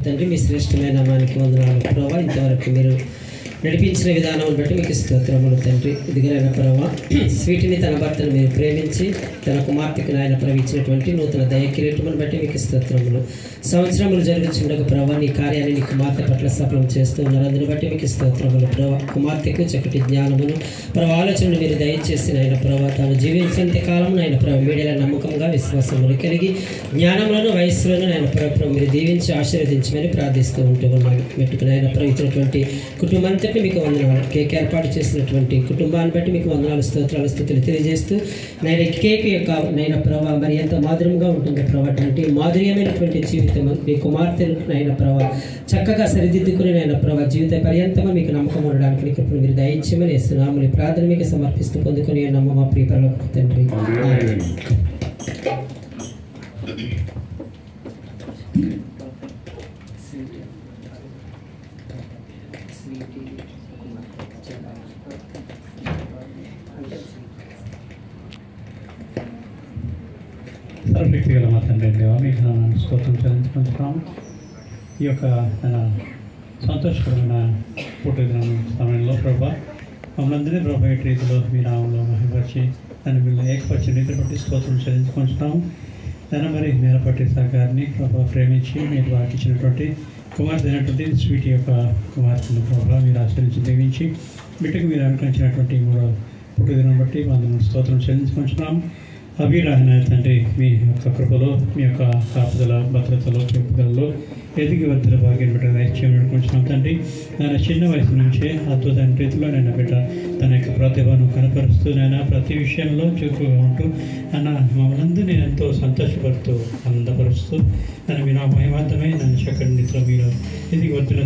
తండ్రి మీ శ్రేష్టమైన నామానికి వందనాలు ప్రభావ. ఇంతవరకు మీరు నడిపించిన విధానం బట్టి మీకు స్తోత్రములు తండ్రి. ఇదిగైన ప్రభావ, స్వీటిని తన భర్తను మీరు ప్రేమించి తన కుమార్తెకు నాయన ప్రవహించినటువంటి నూతన దయ కిరీటమును బట్టి మీకు స్తోత్రములు. సంవత్సరములు జరుగుతుండగా ప్రభావ నీ కార్యాన్ని నీ కుమార్తె పట్ల సఫలం చేస్తూ ఉన్నారు. అందుని బట్టి మీకు స్తోత్రములు ప్రభావ. కుమార్తెకు చక్కటి జ్ఞానమును ప్రభావ ఆలోచనలు మీరు దయచేసిన ఆయన ప్రభావ తాను జీవించేంత కాలం ఆయన ప్రభావ మీడియాల నమ్మకంగా విశ్వాసములు కలిగి జ్ఞానములను వయస్సులను ఆయన ప్రభావ మీరు దీవించి ఆశీర్వదించమని ప్రార్థిస్తూ ఉంటూ ఉన్నాను. మెట్టుకుని ఆయన ప్రవహించినటువంటి కుటుంబాన్ని మీకు వందనాలు. కేక్ ఏర్పాటు చేసినటువంటి కుటుంబాన్ని బట్టి మీకు వందనాలు, స్తోత్రాలు, స్థుతులు తెలియజేస్తూ నేను కేక్ యొక్క నైనా ప్రభావ మరి ఎంత మాధుర్యంగా ఉంటుంది ప్రభావ. అటువంటి మాధుర్యమైనటువంటి జీవితం మీ కుమార్తెను నైనా ప్రభావ చక్కగా సరిదిద్దుకుని నైనా ప్రభావ జీవిత పర్యంతమా మీకు నమ్మకం ఉండడానికి ఇప్పుడు మీరు దయచేయమని ఇస్తున్నాము. ప్రార్థన మీకు సమర్పిస్తూ పొందుకొని నమ్మ మా ప్రియ పరలోక తండ్రి. సర్వశక్తి గల మా తండ్రి దేవా, మీకు స్తోత్రం చెల్లించుకుంటున్నాము. ఈ యొక్క సంతోషకరమైన పుట్టిన సమయంలో ప్రభా మమ్మల్ని ప్రభా ఎట్టి రీతిలో మీ నామంలో మహిమపరిచి దాన్ని మీరు ఏకపరిచిన రీతి బట్టి స్తోత్రం చెల్లించుకుంటున్నాము. దాన్ని మరి మేరపట్టి సహకారిని ప్రభా ప్రేమించి మీరు వారికి ఇచ్చినటువంటి కుమార్తె అయినటువంటి స్వీట్ యొక్క కుమార్తెను ప్రభా మీరు ఆశ్రయించి దీవించి బిడ్డకు మీరు అనుకరించినటువంటి మూడో పుట్టిదినం బట్టి వాళ్ళని స్తోత్రం చెల్లించుకుంటున్నాము. అభిరాహన తండ్రి మీ యొక్క కృపలో మీ యొక్క కాపుదల భద్రతలో పెంపుదలలో ఎదిగి వర్ధల భాగ్యం బిడ్డ దయచేయమని కొంచెం తండ్రి. ఆయన చిన్న వయసు నుంచే అద్భుతమైన రీతిలో నేను బిడ్డ తన యొక్క ప్రతిభను కనపరుస్తూ నేను ప్రతి విషయంలో చురుకుగా ఉంటూ అన్న మమ్మల్ని నేను ఎంతో సంతోషపడుతూ ఆనందపరుస్తూ నన్ను మీరు మహిమార్థమై నన్ను చక్కటి రీతిలో మీరు ఎదిగి వర్ధన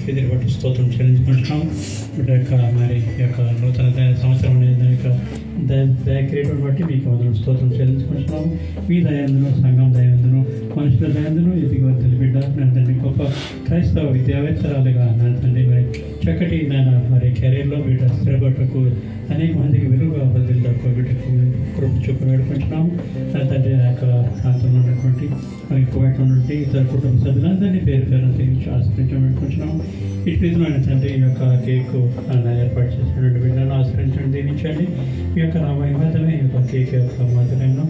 ఎదిరి బట్టి స్తోత్రం చెల్లించుకుంటున్నాం. బిడ్డ యొక్క మరి యొక్క నూతన సంవత్సరం అనేది దాని యొక్క దయ క్రియేటర్ బట్టి మీకు వందనం స్తోత్రం చెల్లించుకుంటున్నాము. మీ దయందును సంఘం దయందును మనుషుల దయందును ఎదిగి వర్ధలు బిడ్డ నేను తండ్రి గొప్ప క్రైస్తవ విద్యావేత్తరాలుగా నేను తండ్రి మరి చక్కటి నేను మరి కెరీర్లో బిడ్డ స్థిరపడటకు అనేక మందికి వెలుగుగా బదిలీ తక్కువ బిడ్డకు కృప చూపు వేడుకుంటున్నాము. నా తండ్రి ఆ యొక్క ప్రాంతంలో ఉన్నటువంటి మరి కువైట్ నుండి ఇతర కుటుంబ సభ్యులందరినీ పేరు పేరును తెగించి ఆశ్రయించడం వేడుకుంటున్నాము. ఇటు ఆయన తండ్రి ఈ యొక్క కేకు ఏర్పాటు చేసినటువంటి బిడ్డను ఆశ్రయించడం దీవించండి. మీ యొక్క నా మహిమార్థమే ఈ యొక్క కేక్ యొక్క మాధుర్యంలో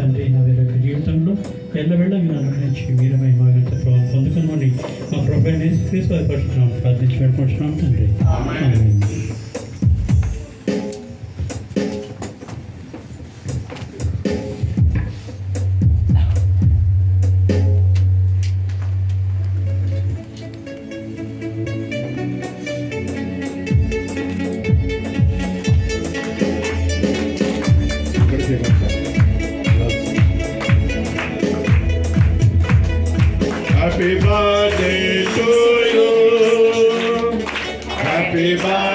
తండ్రి నా యొక్క జీవితంలో ఎల్లవేళ మీరు అనుగ్రహించి మీరు మహిమాగంత ప్రభావం పొందుకుని మా ప్రభుని క్రీస్తుపరుచున్నాం ప్రార్థించి వేడుకుంటున్నాం తండ్రి. Happy birthday to you. Happy birthday.